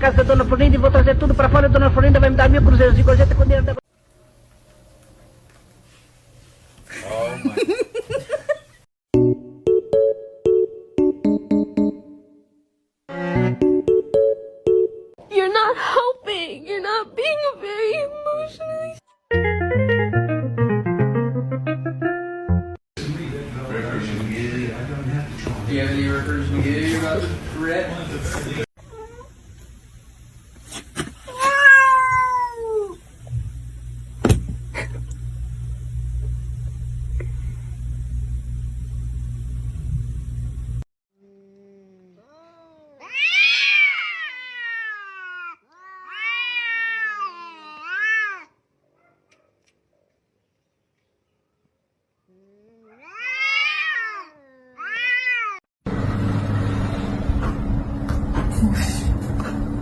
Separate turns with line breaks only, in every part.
casa da Dona Florinda e vou trazer tudo para fora. A Dona Florinda vai me dar 1000 cruzeiros de gorjeta com dinheiro da...
Oh my.
You're not helping. You're not being very emotional.
Do you have any recursion to give about Rhett?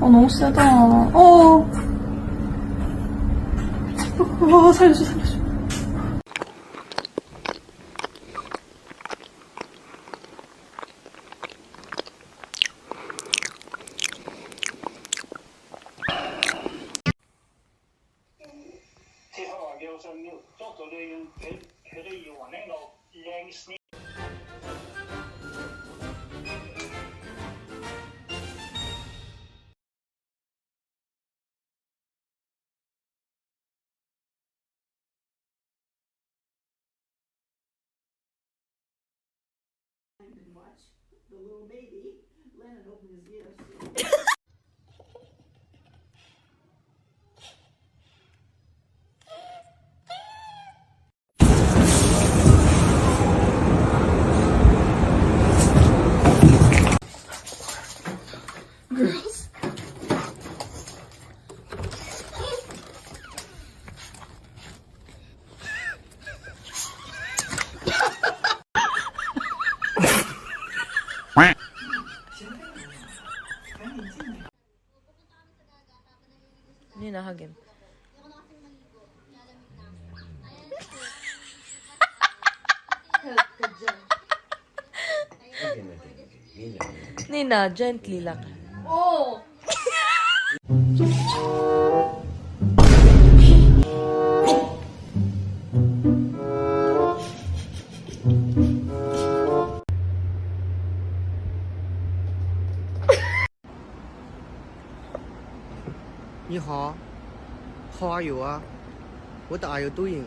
너무 세다. 살려줘, 살려줘.
Till höger och sen uppåt och det är ju en periodning då längst ner.
And watch the little baby, Lennon, open his gifts.
Girls. Nina, hug him. Nina, gently lang. Oh!
You how? How are you? What are you doing?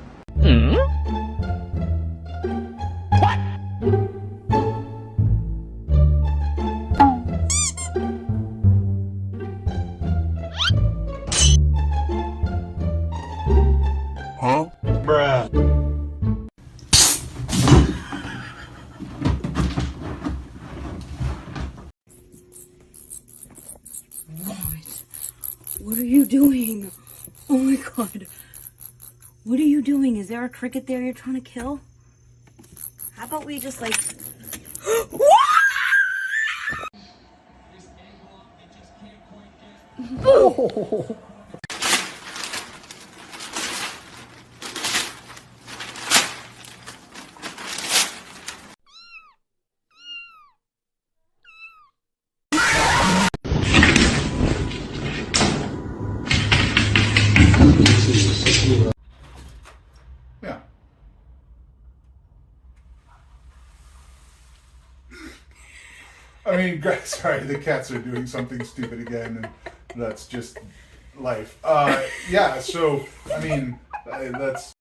Huh? Bruh.
What are you doing? Oh my god. What are you doing? Is there a cricket there you're trying to kill? How about we just like...
Yeah. I mean, sorry, the cats are doing something stupid again, and that's just life. Yeah, so, I mean, that's...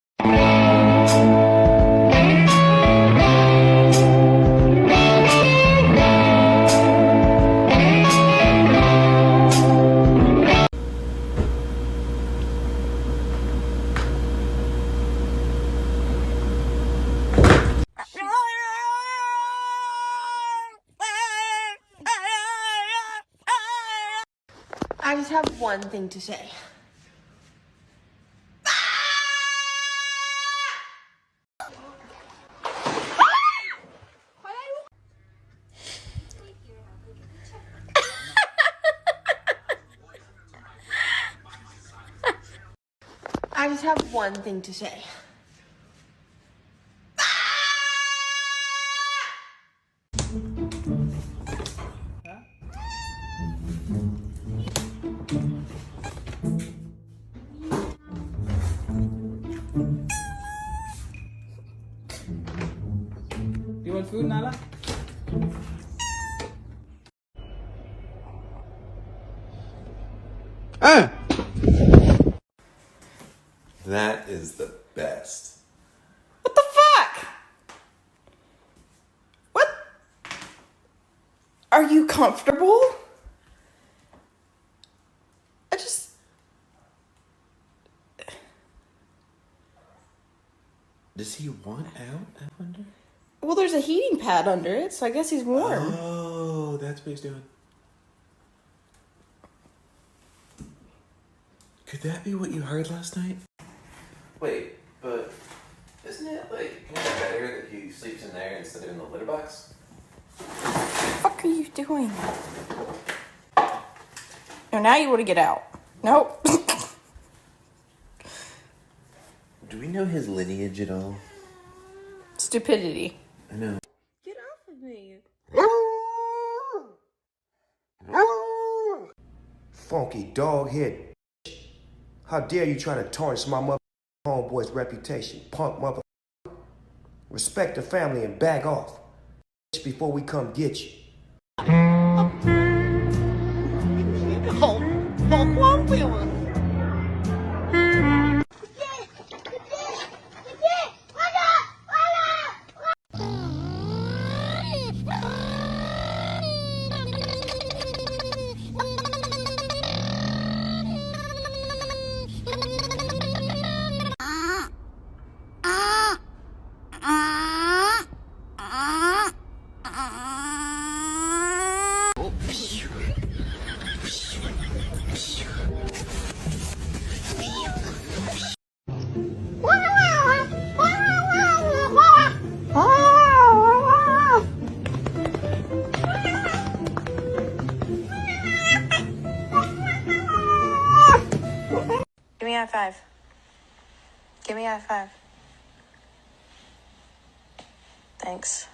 I just have one thing to say. I just have one thing to say.
food, Nala?
That is the best.
What the fuck? What? Are you comfortable? I just...
Does he want out, I wonder?
Well, there's a heating pad under it, so I guess he's warm.
Oh, that's what he's doing. Could that be what you heard last night? Wait, but isn't it like better that he sleeps in there instead of in the litter box?
What the fuck are you doing? No, now you want to get out. Nope.
Do we know his lineage at all?
Stupidity.
I know.
Get off of me.
Funky dog head. How dare you try to tarnish my mother homeboy's reputation, punk mother. Respect the family and back off before we come get you.
Give me a high five. Give me a high five. Thanks.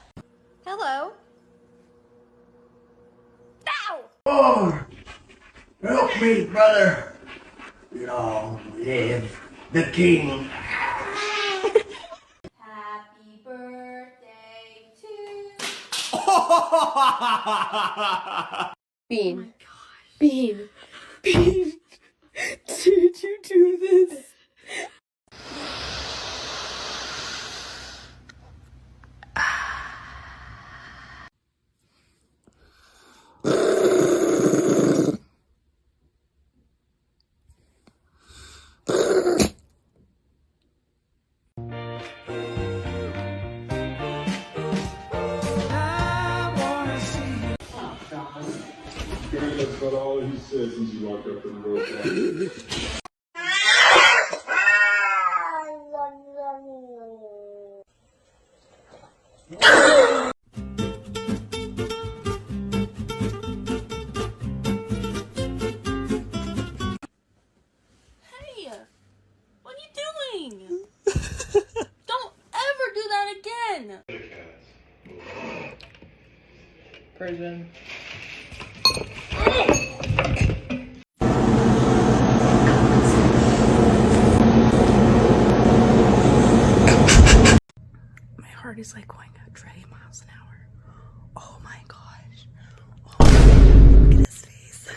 Hello. Ow!
Oh, help me, brother. Long live the king.
Happy birthday to Bean. Oh my gosh. Bean. Bean. Did you do this?
That's about all he said since you walked up in the door.
Hey, what are you doing? Don't ever do that again.
Prison.
My heart is like going a trillion miles an hour. Oh my gosh. Oh, look at his face.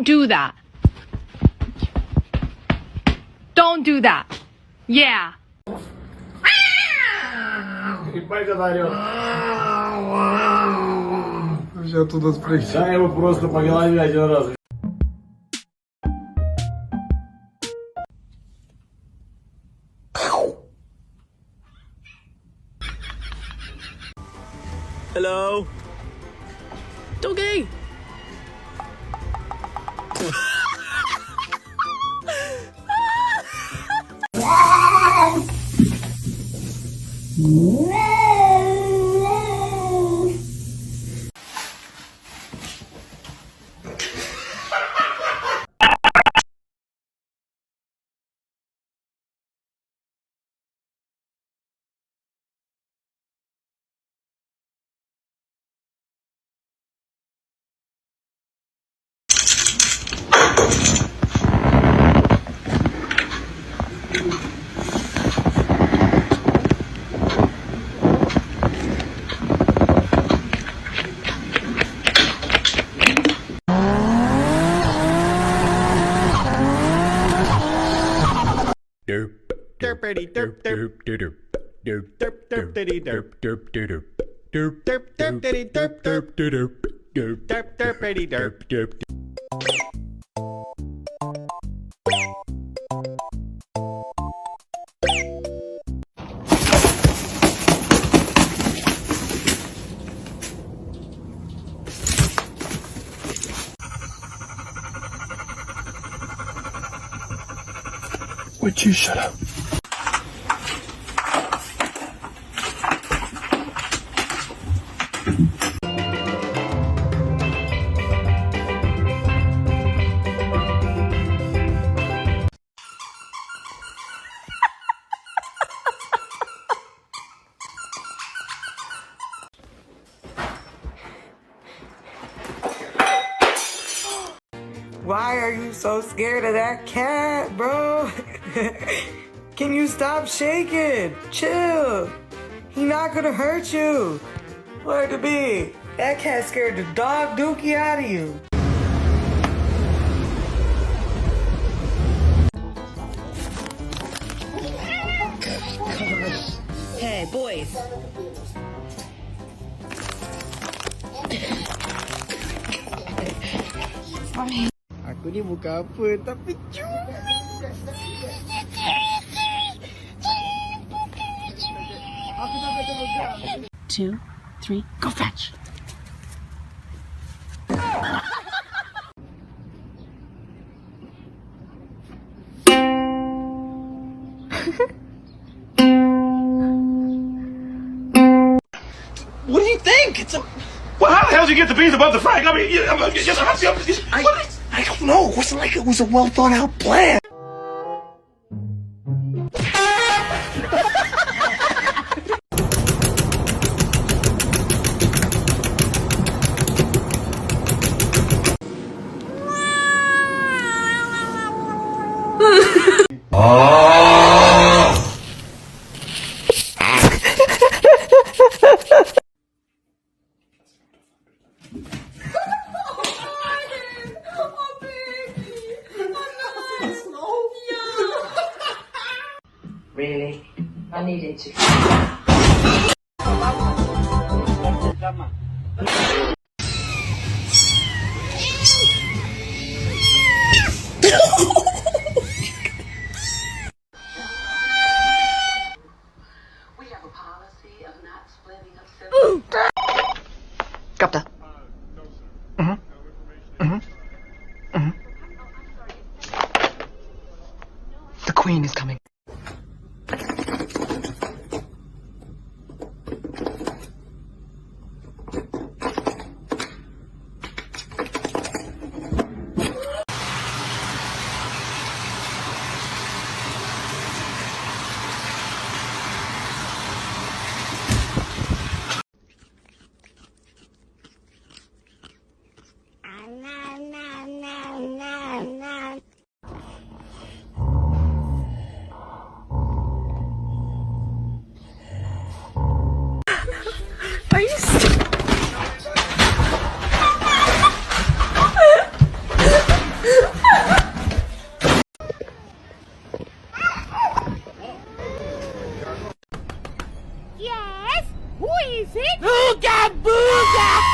Don't do that. Don't do that. Yeah.
Я оттуда спрыгну. Да, его просто по голове один раз.
Hello.
Doggy.
Derpity derp derp derp derp derp derpity derp derp derp derp derp derpity derp derp derp derp derp derpity derp derp.
Would you shut up?
Why are you so scared of that cat, bro? Can you stop shaking? Chill. He not gonna hurt you. Where to be? That cat scared the dog dookie out of you.
Hey, boys.
Aku ni bukan apa tapi cumi.
2, 3, go fetch.
What do you think? It's a. Well, how the hell did you get the beans above the fry? I mean, I don't know. It wasn't like it was a well thought out plan.
Really? I needed to.
Capta. The Queen is coming.
face. Ooga booga!